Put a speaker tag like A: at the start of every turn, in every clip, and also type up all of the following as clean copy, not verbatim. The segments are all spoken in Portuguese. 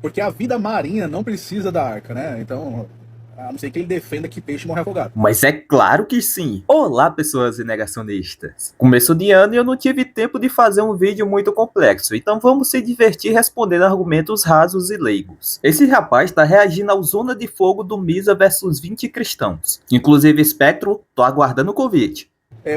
A: Porque a vida marinha não precisa da arca, né? Então, a não ser que ele defenda que peixe morre afogado.
B: Mas é claro que sim. Olá, pessoas negacionistas. Começo de ano e eu não tive tempo de fazer um vídeo muito complexo, então vamos se divertir respondendo argumentos rasos e leigos. Esse rapaz tá reagindo ao Zona de Fogo do Misa versus 20 cristãos. Inclusive, Spectro, tô aguardando o convite.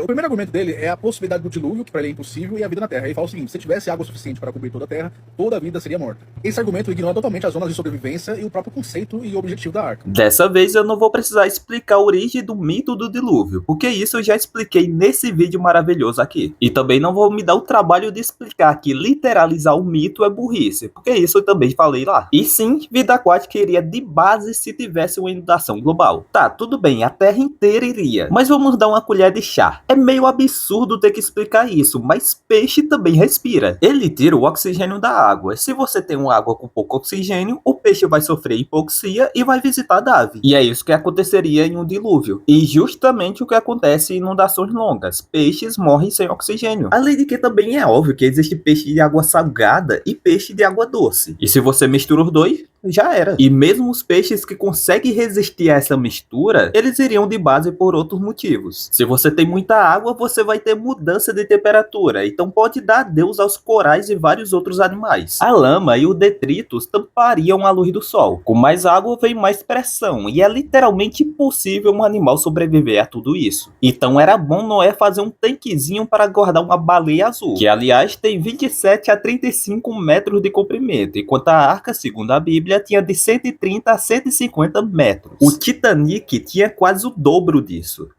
A: O primeiro argumento dele é a possibilidade do dilúvio, que para ele é impossível, e a vida na Terra. Ele fala o seguinte: se tivesse água suficiente para cobrir toda a Terra, toda a vida seria morta. Esse argumento ignora totalmente as zonas de sobrevivência e o próprio conceito e objetivo da arca.
B: Dessa vez eu não vou precisar explicar a origem do mito do dilúvio, porque isso eu já expliquei nesse vídeo maravilhoso aqui. E também não vou me dar o trabalho de explicar que literalizar o mito é burrice, porque isso eu também falei lá. E sim, vida aquática iria de base se tivesse uma inundação global. Tá, tudo bem, a Terra inteira iria, mas vamos dar uma colher de chá. É meio absurdo ter que explicar isso, mas peixe também respira. Ele tira o oxigênio da água. Se você tem uma água com pouco oxigênio, o peixe vai sofrer hipoxia e vai visitar a Dave. E é isso que aconteceria em um dilúvio. E justamente o que acontece em inundações longas. Peixes morrem sem oxigênio. Além de que também é óbvio que existe peixe de água salgada e peixe de água doce. E se você mistura os dois, já era. E mesmo os peixes que conseguem resistir a essa mistura, eles iriam de base por outros motivos. Se você tem muita água, você vai ter mudança de temperatura, então pode dar adeus aos corais e vários outros animais. A lama e o detritos tampariam a luz do sol. Com mais água vem mais pressão, e é literalmente impossível um animal sobreviver a tudo isso. Então era bom Noé fazer um tanquezinho para guardar uma baleia azul, que aliás tem 27 a 35 metros de comprimento, enquanto a arca, segundo a Bíblia, tinha de 130 a 150 metros. O Titanic tinha quase o dobro disso.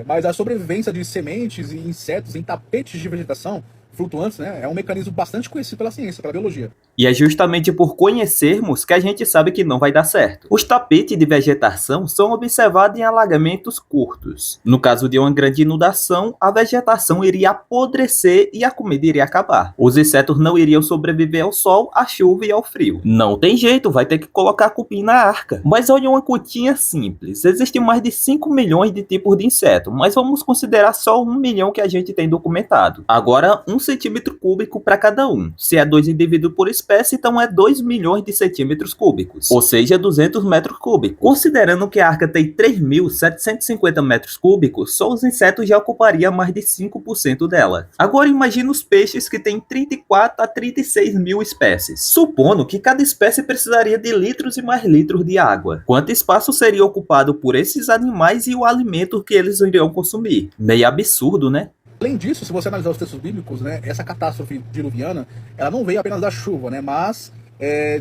A: Mas a sobrevivência de sementes e insetos em tapetes de vegetação flutuantes, né, é um mecanismo bastante conhecido pela ciência, pela biologia.
B: E é justamente por conhecermos que a gente sabe que não vai dar certo. Os tapetes de vegetação são observados em alagamentos curtos. No caso de uma grande inundação, a vegetação iria apodrecer e a comida iria acabar. Os insetos não iriam sobreviver ao sol, à chuva e ao frio. Não tem jeito, vai ter que colocar cupim na arca. Mas olha uma continha simples. Existem mais de 5 milhões de tipos de inseto, mas vamos considerar só 1 milhão que a gente tem documentado. Agora, 1 centímetro cúbico para cada um. Se é 2 indivíduos por espécie, então é 2 milhões de centímetros cúbicos, ou seja, 200 metros cúbicos. Considerando que a arca tem 3.750 metros cúbicos, só os insetos já ocupariam mais de 5% dela. Agora imagine os peixes que têm 34 a 36 mil espécies. Supondo que cada espécie precisaria de litros e mais litros de água. Quanto espaço seria ocupado por esses animais e o alimento que eles iriam consumir? Meio absurdo, né?
A: Além disso, se você analisar os textos bíblicos, né, essa catástrofe diluviana, ela não veio apenas da chuva, né, mas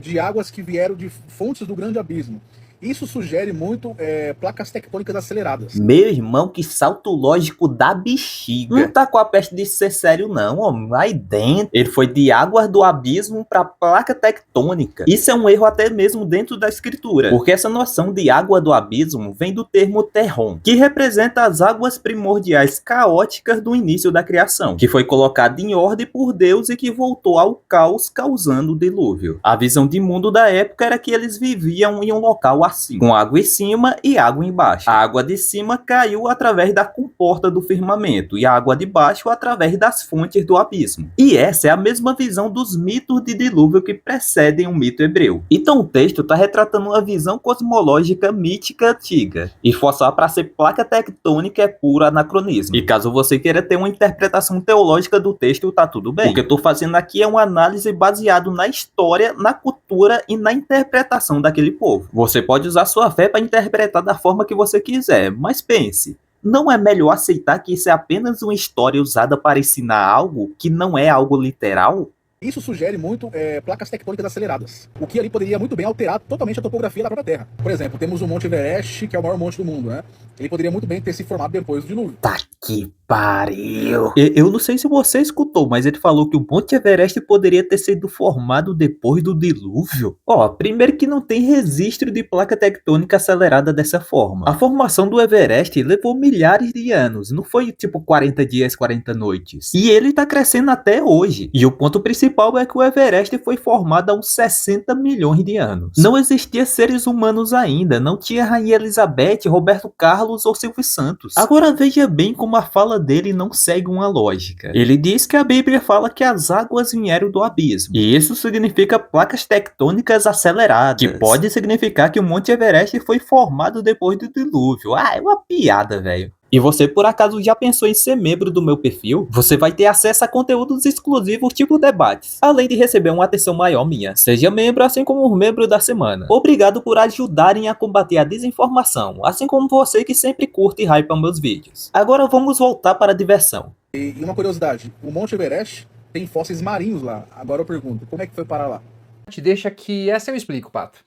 A: de águas que vieram de fontes do grande abismo. Isso sugere muito placas tectônicas aceleradas.
B: Meu irmão, que salto lógico da bexiga. Não tá com a peste de ser sério não, ó. Aí dentro, ele foi de águas do abismo para placa tectônica. Isso é um erro até mesmo dentro da escritura, porque essa noção de água do abismo vem do termo terron, que representa as águas primordiais caóticas do início da criação, que foi colocada em ordem por Deus e que voltou ao caos, causando o dilúvio. A visão de mundo da época era que eles viviam em um local assim, com água em cima e água embaixo. A água de cima caiu através da comporta do firmamento e a água de baixo através das fontes do abismo. E essa é a mesma visão dos mitos de dilúvio que precedem o mito hebreu. Então o texto está retratando uma visão cosmológica mítica antiga. E forçar para ser placa tectônica é puro anacronismo. E caso você queira ter uma interpretação teológica do texto, tá tudo bem. O que eu estou fazendo aqui é uma análise baseada na história, na cultura e na interpretação daquele povo. Você pode usar sua fé para interpretar da forma que você quiser, mas pense, não é melhor aceitar que isso é apenas uma história usada para ensinar algo que não é algo literal?
A: Isso sugere muito placas tectônicas aceleradas, o que ali poderia muito bem alterar totalmente a topografia da própria Terra. Por exemplo, temos o Monte Everest, que é o maior monte do mundo, né? Ele poderia muito bem ter se formado depois do dilúvio.
B: Tá que pariu! Eu não sei se você escutou, mas ele falou que o Monte Everest poderia ter sido formado depois do dilúvio. Ó, primeiro que não tem registro de placa tectônica acelerada dessa forma. A formação do Everest levou milhares de anos, não foi tipo 40 dias, 40 noites. E ele tá crescendo até hoje. E o ponto principal é que o Everest foi formado há uns 60 milhões de anos. Não existia seres humanos ainda, não tinha Rainha Elizabeth, Roberto Carlos ou Silvio Santos. Agora veja bem como como a fala dele não segue uma lógica. Ele diz que a Bíblia fala que as águas vieram do abismo, e isso significa placas tectônicas aceleradas, que pode significar que o Monte Everest foi formado depois do dilúvio. Ah, é uma piada, velho. E você por acaso já pensou em ser membro do meu perfil? Você vai ter acesso a conteúdos exclusivos tipo debates, além de receber uma atenção maior minha. Seja membro assim como o membro da semana. Obrigado por ajudarem a combater a desinformação, assim como você que sempre curte e hypa meus vídeos. Agora vamos voltar para a diversão.
A: E uma curiosidade, o Monte Everest tem fósseis marinhos lá. Agora eu pergunto, como é que foi parar lá?
C: Te deixa que essa eu explico, Pato.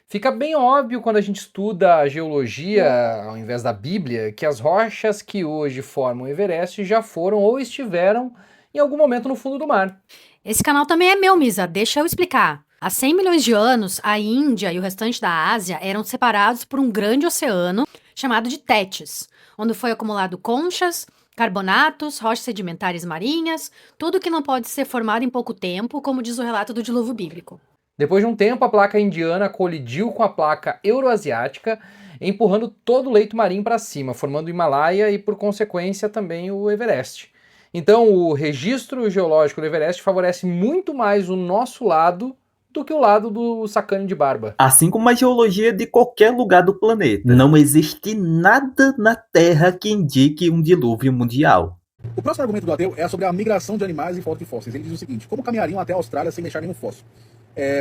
C: Fica bem óbvio quando a gente estuda a geologia, ao invés da Bíblia, que as rochas que hoje formam o Everest já foram ou estiveram em algum momento no fundo do mar.
D: Esse canal também é meu, Misa, deixa eu explicar. Há 100 milhões de anos, a Índia e o restante da Ásia eram separados por um grande oceano chamado de Tétis, onde foi acumulado conchas, carbonatos, rochas sedimentares marinhas, tudo que não pode ser formado em pouco tempo, como diz o relato do dilúvio bíblico.
C: Depois de um tempo, a placa indiana colidiu com a placa euroasiática, empurrando todo o leito marinho para cima, formando o Himalaia e, por consequência, também o Everest. Então, o registro geológico do Everest favorece muito mais o nosso lado do que o lado do sacane de barba.
B: Assim como a geologia de qualquer lugar do planeta, não existe nada na Terra que indique um dilúvio mundial.
A: O próximo argumento do ateu é sobre a migração de animais em falta de fósseis. Ele diz o seguinte: como caminhariam até a Austrália sem deixar nenhum fóssil?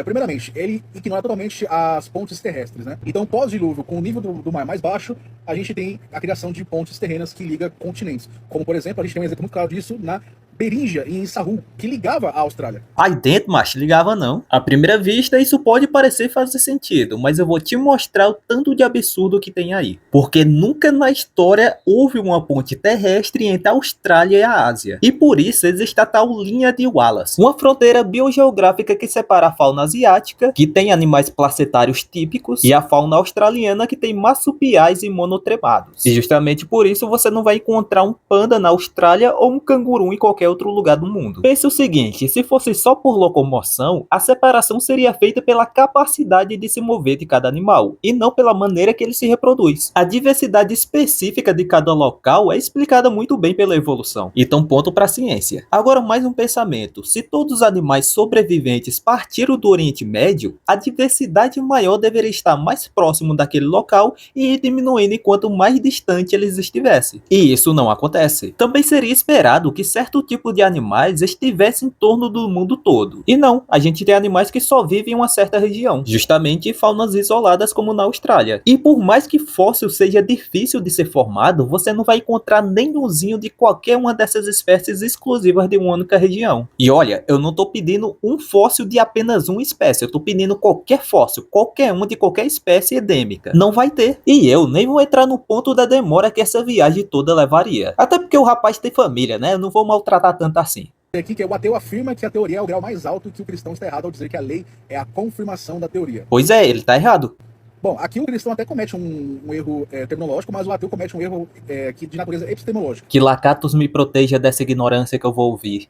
A: Primeiramente, ele ignora totalmente as pontes terrestres, né? Então, pós-dilúvio, com o nível do mar mais baixo, a gente tem a criação de pontes terrenas que ligam continentes. Como, por exemplo, a gente tem um exemplo muito claro disso na Beringia, em Sarru, que ligava a Austrália.
B: Aí dentro, macho, ligava não. À primeira vista, isso pode parecer fazer sentido, mas eu vou te mostrar o tanto de absurdo que tem aí. Porque nunca na história houve uma ponte terrestre entre a Austrália e a Ásia. E por isso existe a tal linha de Wallace, uma fronteira biogeográfica que separa a fauna asiática, que tem animais placetários típicos, e a fauna australiana, que tem marsupiais e monotremados. E justamente por isso você não vai encontrar um panda na Austrália ou um canguru em qualquer outro lugar do mundo. Pense o seguinte: se fosse só por locomoção, a separação seria feita pela capacidade de se mover de cada animal, e não pela maneira que ele se reproduz. A diversidade específica de cada local é explicada muito bem pela evolução. Então, ponto para a ciência. Agora, mais um pensamento: se todos os animais sobreviventes partiram do Oriente Médio, a diversidade maior deveria estar mais próximo daquele local e ir diminuindo enquanto mais distante eles estivessem. E isso não acontece. Também seria esperado que certo tipo de animais estivesse em torno do mundo todo. E não, a gente tem animais que só vivem em uma certa região, justamente faunas isoladas como na Austrália. E por mais que fóssil seja difícil de ser formado, você não vai encontrar nenhumzinho de qualquer uma dessas espécies exclusivas de uma única região. E olha, eu não tô pedindo um fóssil de apenas uma espécie, eu tô pedindo qualquer fóssil, qualquer um de qualquer espécie endêmica. Não vai ter. E eu nem vou entrar no ponto da demora que essa viagem toda levaria. Até porque o rapaz tem família, né? Eu não vou maltratar tanto assim.
A: Aqui que o ateu afirma que a teoria é o grau mais alto e que o cristão está errado ao dizer que a lei é a confirmação da teoria.
B: Pois é, ele tá errado.
A: Bom, aqui o cristão até comete um erro terminológico, mas o ateu comete um erro de natureza epistemológica.
B: Que Lakatos me proteja dessa ignorância que eu vou ouvir.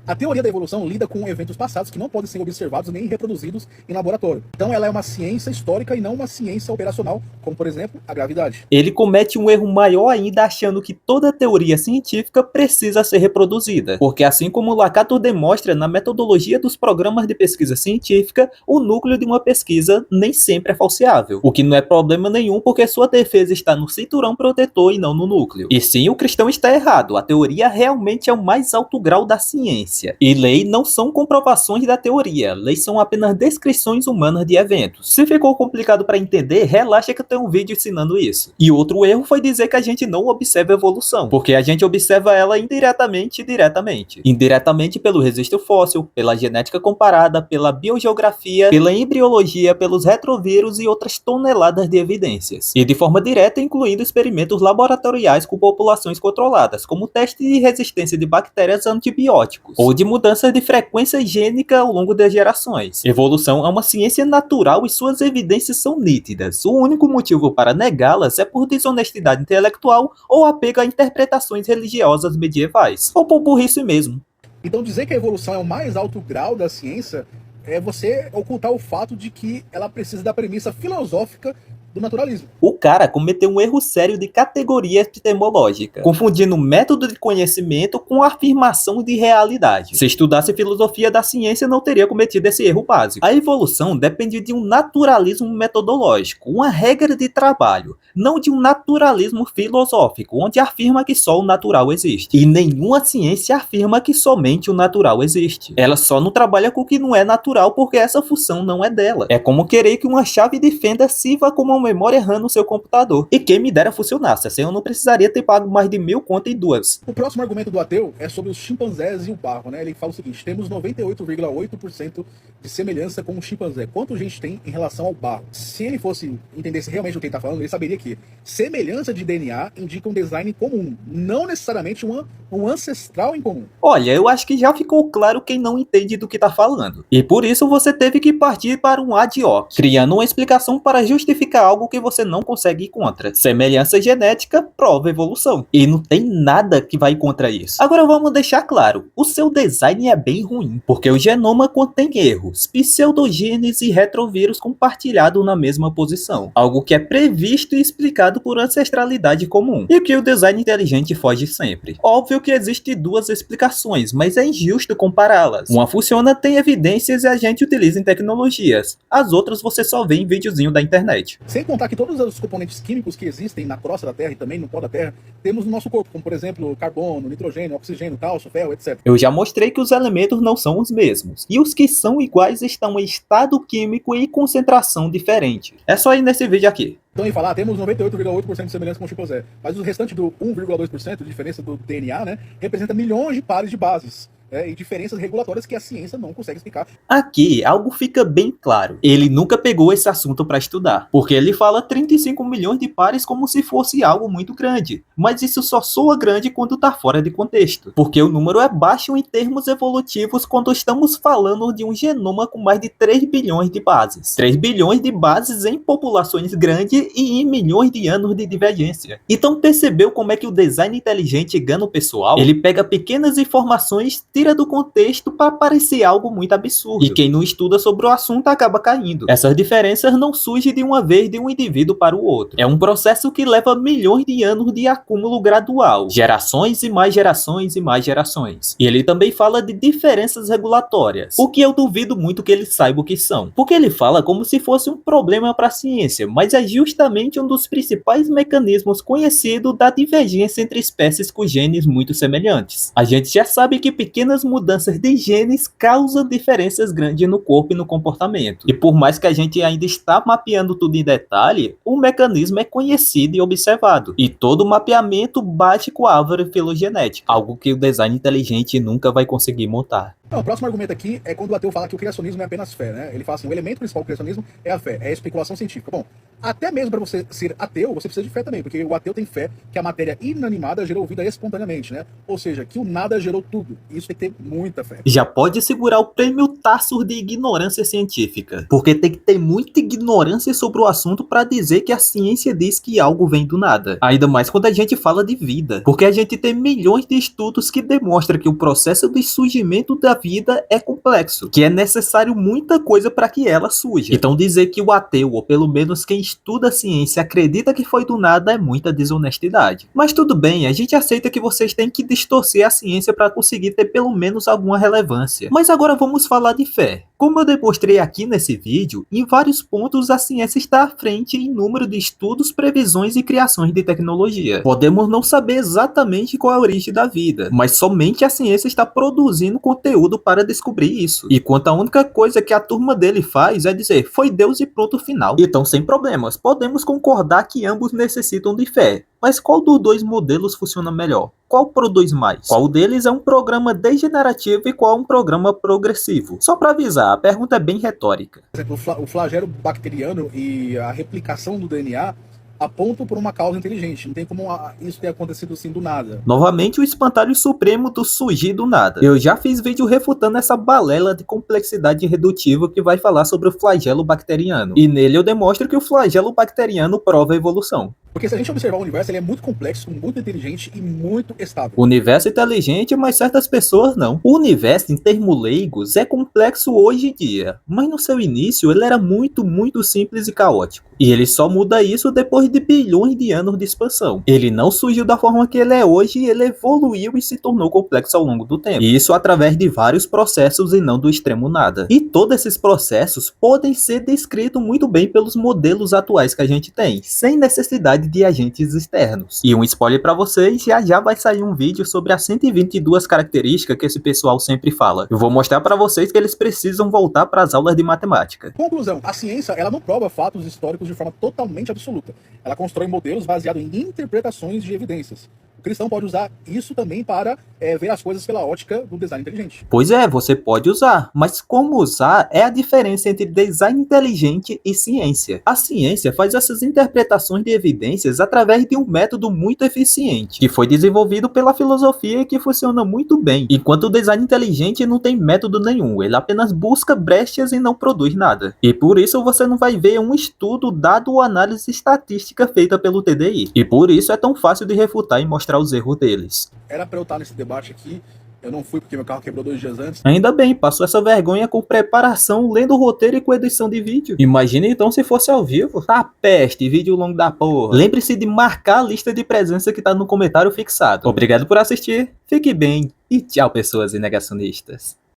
A: A teoria da evolução lida com eventos passados que não podem ser observados nem reproduzidos em laboratório. Então ela é uma ciência histórica e não uma ciência operacional, como por exemplo, a gravidade.
B: Ele comete um erro maior ainda achando que toda teoria científica precisa ser reproduzida. Porque assim como Lakatos demonstra na metodologia dos programas de pesquisa científica, o núcleo de uma pesquisa nem sempre é falseável. O que não é problema nenhum porque sua defesa está no cinturão protetor e não no núcleo. E sim, o cristão está errado. A teoria realmente é o mais alto grau da ciência. E lei não são comprovações da teoria, leis são apenas descrições humanas de eventos. Se ficou complicado para entender, relaxa que eu tenho um vídeo ensinando isso. E outro erro foi dizer que a gente não observa evolução, porque a gente observa ela indiretamente e diretamente. Indiretamente pelo registro fóssil, pela genética comparada, pela biogeografia, pela embriologia, pelos retrovírus e outras toneladas de evidências. E de forma direta incluindo experimentos laboratoriais com populações controladas, como teste de resistência de bactérias a antibióticos, ou de mudança de frequência gênica ao longo das gerações. Evolução é uma ciência natural e suas evidências são nítidas. O único motivo para negá-las é por desonestidade intelectual ou apego a interpretações religiosas medievais, ou por burrice mesmo.
A: Então dizer que a evolução é o mais alto grau da ciência é você ocultar o fato de que ela precisa da premissa filosófica do naturalismo.
B: O cara cometeu um erro sério de categoria epistemológica, confundindo método de conhecimento com afirmação de realidade. Se estudasse filosofia da ciência, não teria cometido esse erro básico. A evolução depende de um naturalismo metodológico, uma regra de trabalho, não de um naturalismo filosófico, onde afirma que só o natural existe. E nenhuma ciência afirma que somente o natural existe. Ela só não trabalha com o que não é natural porque essa função não é dela. É como querer que uma chave de fenda sirva como uma memória RAM no seu computador. E quem me dera funcionasse, assim eu não precisaria ter pago mais de 1000 conto em duas.
A: O próximo argumento do ateu é sobre os chimpanzés e o barro, né? Ele fala o seguinte: temos 98,8% de semelhança com o chimpanzé. Quanto a gente tem em relação ao barro? Se ele fosse entendesse realmente o que ele está falando, ele saberia que semelhança de DNA indica um design comum, não necessariamente um ancestral em comum.
B: Olha, eu acho que já ficou claro quem não entende do que tá falando. E por isso você teve que partir para um ad hoc, criando uma explicação para justificar algo que você não consegue ir contra. Semelhança genética prova evolução. E não tem nada que vai contra isso. Agora vamos deixar claro, o seu design é bem ruim, porque o genoma contém erros, pseudogenes e retrovírus compartilhados na mesma posição. Algo que é previsto e explicado por ancestralidade comum. E que o design inteligente foge sempre. Óbvio que existem duas explicações, mas é injusto compará-las. Uma funciona, tem evidências e a gente utiliza em tecnologias. As outras você só vê em videozinho da internet.
A: Sem contar que todos os componentes químicos que existem na crosta da Terra e também no pó da Terra, temos no nosso corpo, como por exemplo carbono, nitrogênio, oxigênio, cálcio, ferro, etc.
B: Eu já mostrei que os elementos não são os mesmos. E os que são iguais estão em estado químico e concentração diferente. É só ir nesse vídeo aqui.
A: Então, em falar, temos 98,8% de semelhança com o chimpanzé, mas o restante do 1,2% de diferença do DNA, né, representa milhões de pares de bases. E diferenças regulatórias que a ciência não consegue explicar.
B: Aqui, algo fica bem claro. Ele nunca pegou esse assunto para estudar, porque ele fala 35 milhões de pares como se fosse algo muito grande. Mas isso só soa grande quando tá fora de contexto, porque o número é baixo em termos evolutivos quando estamos falando de um genoma com mais de 3 bilhões de bases. 3 bilhões de bases em populações grandes e em milhões de anos de divergência. Então percebeu como é que o design inteligente engana o pessoal? Ele pega pequenas informações, tira do contexto para parecer algo muito absurdo. E quem não estuda sobre o assunto acaba caindo. Essas diferenças não surgem de uma vez de um indivíduo para o outro. É um processo que leva milhões de anos de acúmulo gradual. Gerações e mais gerações e mais gerações. E ele também fala de diferenças regulatórias. O que eu duvido muito que ele saiba o que são. Porque ele fala como se fosse um problema para a ciência, mas é justamente um dos principais mecanismos conhecidos da divergência entre espécies com genes muito semelhantes. A gente já sabe que pequenas mudanças de genes causam diferenças grandes no corpo e no comportamento. E por mais que a gente ainda está mapeando tudo em detalhe, o mecanismo é conhecido e observado. E todo mapeamento bate com a árvore filogenética, algo que o design inteligente nunca vai conseguir montar.
A: Não, o próximo argumento aqui é quando o ateu fala que o criacionismo é apenas fé, né? Ele fala assim, o elemento principal do criacionismo é a fé, é a especulação científica. Bom, até mesmo para você ser ateu, você precisa de fé também, porque o ateu tem fé que a matéria inanimada gerou vida espontaneamente, né? Ou seja, que o nada gerou tudo. Isso tem que ter muita fé.
B: Já pode segurar o prêmio Tasso de ignorância científica, porque tem que ter muita ignorância sobre o assunto para dizer que a ciência diz que algo vem do nada. Ainda mais quando a gente fala de vida, porque a gente tem milhões de estudos que demonstram que o processo de surgimento da vida é complexo, que é necessário muita coisa para que ela surja. Então dizer que o ateu, ou pelo menos quem estuda a ciência, acredita que foi do nada é muita desonestidade. Mas tudo bem, a gente aceita que vocês têm que distorcer a ciência para conseguir ter pelo menos alguma relevância. Mas agora vamos falar de fé. Como eu demonstrei aqui nesse vídeo, em vários pontos a ciência está à frente em número de estudos, previsões e criações de tecnologia. Podemos não saber exatamente qual é a origem da vida, mas somente a ciência está produzindo conteúdo para descobrir isso. E quanto a única coisa que a turma dele faz é dizer, foi Deus e pronto, final. Então sem problemas, podemos concordar que ambos necessitam de fé. Mas qual dos dois modelos funciona melhor? Qual produz mais? Qual deles é um programa degenerativo e qual um programa progressivo? Só para avisar, a pergunta é bem retórica.
A: Por exemplo, o flagelo bacteriano e a replicação do DNA apontam por uma causa inteligente. Não tem como isso ter acontecido assim do nada.
B: Novamente o espantalho supremo do surgir do nada. Eu já fiz vídeo refutando essa balela de complexidade redutiva que vai falar sobre o flagelo bacteriano. E nele eu demonstro que o flagelo bacteriano prova a evolução.
A: Porque se a gente observar o universo, ele é muito complexo, muito inteligente e muito estável.
B: O universo é inteligente, mas certas pessoas não. O universo, em termos leigos, é complexo hoje em dia, mas no seu início ele era muito simples e caótico. E ele só muda isso depois de bilhões de anos de expansão. Ele não surgiu da forma que ele é hoje, ele evoluiu e se tornou complexo ao longo do tempo. E isso através de vários processos e não do extremo nada. E todos esses processos podem ser descritos muito bem pelos modelos atuais que a gente tem, sem necessidade de agentes externos. E um spoiler pra vocês, já vai sair um vídeo sobre as 122 características que esse pessoal sempre fala. Eu vou mostrar pra vocês que eles precisam voltar para as aulas de matemática.
A: Conclusão, a ciência ela não prova fatos históricos de forma totalmente absoluta. Ela constrói modelos baseados em interpretações de evidências. O cristão pode usar isso também para ver as coisas pela ótica do design inteligente.
B: Pois é, você pode usar, mas como usar é a diferença entre design inteligente e ciência. A ciência faz essas interpretações de evidências através de um método muito eficiente, que foi desenvolvido pela filosofia e que funciona muito bem, enquanto o design inteligente não tem método nenhum, ele apenas busca brechas e não produz nada. E por isso você não vai ver um estudo dado ou análise estatística feita pelo TDI. E por isso é tão fácil de refutar e mostrar os erros deles.
A: Era para eu estar nesse debate aqui, eu não fui porque meu carro quebrou 2 dias antes.
B: Ainda bem, passou essa vergonha com preparação, lendo o roteiro e com edição de vídeo. Imagina então se fosse ao vivo. Tá peste, vídeo longo da porra. Lembre-se de marcar a lista de presença que tá no comentário fixado. Obrigado por assistir, fique bem e tchau pessoas negacionistas.